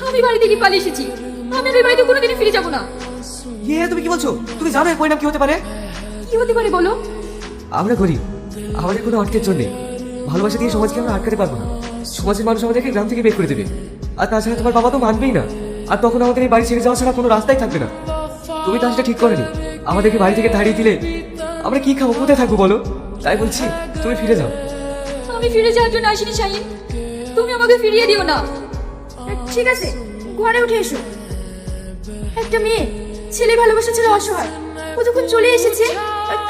আমি বাড়ি থেকে পালিয়ে এসেছি। আমি আর ওই বাড়িতে কোনোদিনই ফিরে যাবো না। তুমি কি বলছো? তুমি জানো এর পরিণাম কি হতে পারে? কি হতে পারে বলো? আমরা গরিব, আমাদের কোনো আটকের জন্য ভালোবাসা দিয়ে সমাজকে আমরা আটকাতে পারবো না। সমাজের মানুষ আমাদেরকে গ্রাম থেকে বের করে দেবে, আর তাছাড়া তোমার বাবা তো মানবেই না। আর তখন আমাদের এই বাড়ি ছেড়ে যাওয়া ছাড়া কোনো রাস্তাই থাকবে না। তুমি তো সেটা ঠিক করেনি। আমাদেরকে বাড়ি থেকে তাড়িয়ে দিলে আমরা কি খাবো, কোথায় থাকবো বলো? তাই বলছি তুমি ফিরে যাও। আমি ফিরে যাওয়ার জন্য আসিনি শাহিন, তুমি আমাকে ফিরিয়ে দিও না। ঠিক আছে, ঘরে উঠে এসো। একটা মেয়ে ছেলে ভালোবাসা ছিল অসহায়, ও যখন চলে এসেছে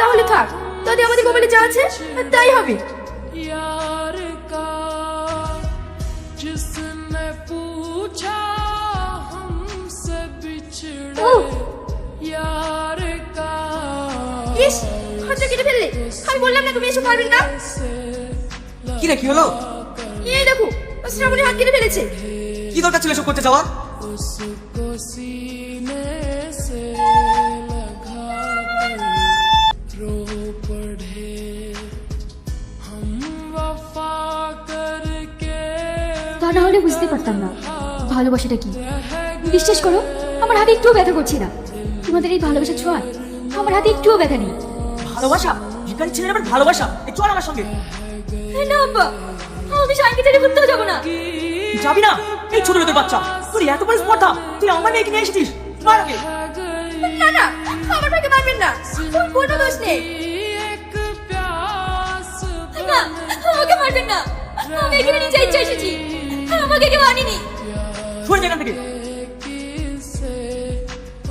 তাহলে থাক। তাতে আমাদের কপালে যা আছে তাই হবে। यार का जिसने पूछा हमसे बिछड़े ও यार का ইস, হাতটা কেটে ফেললে। আমি বললাম না তুমি এসব পারবেন না। কি রে, কি হলো? এই দেখো, শ্রাবণী হাত কেটে ফেলেছে। কি দরকার ছিল এসব করতে যাওয়া? उसको सीने से लगा कर रो पड़े हम वफा करके তা না হলে বুঝতে পারতাম না ভালোবাসাটা কি। বিশ্বাস করো, আমার হাতে একটুও ব্যথা করছে না। তোমাদের এই ভালোবাসা ছোঁয়া আমার হাতে একটুও ব্যথা নেই। ভালোবাসা? ভিখারি ছেলের আবার ভালোবাসা? চল আমার সঙ্গে। না আব্বা, আমি শাইনকে ছেড়ে কোথাও যাবো না। যাবি না? এই ছোট লোকের বাচ্চা, তোর এত বড় স্পর্ধা, তুই আমার মেয়েকে নিয়ে এসেছিস। মার ওকে। না না, আমার ভাইকে মারবেন না, ওর কোনো দোষ নেই। एक प्यास না, আমাকে মারবেন না। আমি এখানে নিজে ইচ্ছা এসেছি, আমাকে কেউ আনিনি। সরে যা এখান থেকে। से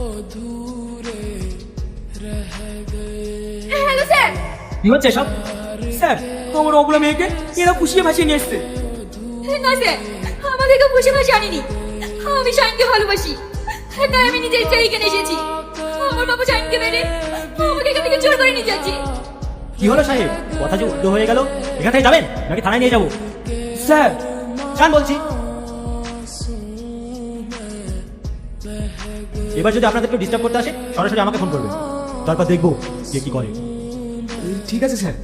अधूरे रह गए হ্যালো স্যার। কি হচ্ছে সব? স্যার, আমার অবলা মেয়েকে এরা পুষিয়ে ভাসিয়ে নিয়ে এসছে। না স্যার, আমাকে কেউ বসে বসে আনিনি। আমি শাইনকে ভালোবাসি, তাই আমি নিজে ইচ্ছা এখানে এসেছি। আমার বাবা শাইনকে মেরে আমাকে এখান থেকে জোর করে নিয়ে যাচ্ছে। কি হলো সাহেব, কথা যে উল্টো হয়ে গেল। এখান থেকে যাবেন নাকি থানায় নিয়ে যাবো? স্যার, যান বলছি। এবার যদি আপনাদেরকে ডিস্টার্ব করতে আসে সরাসরি আমাকে ফোন করবেন, তারপর দেখবো কে কি করে। ঠিক আছে স্যার।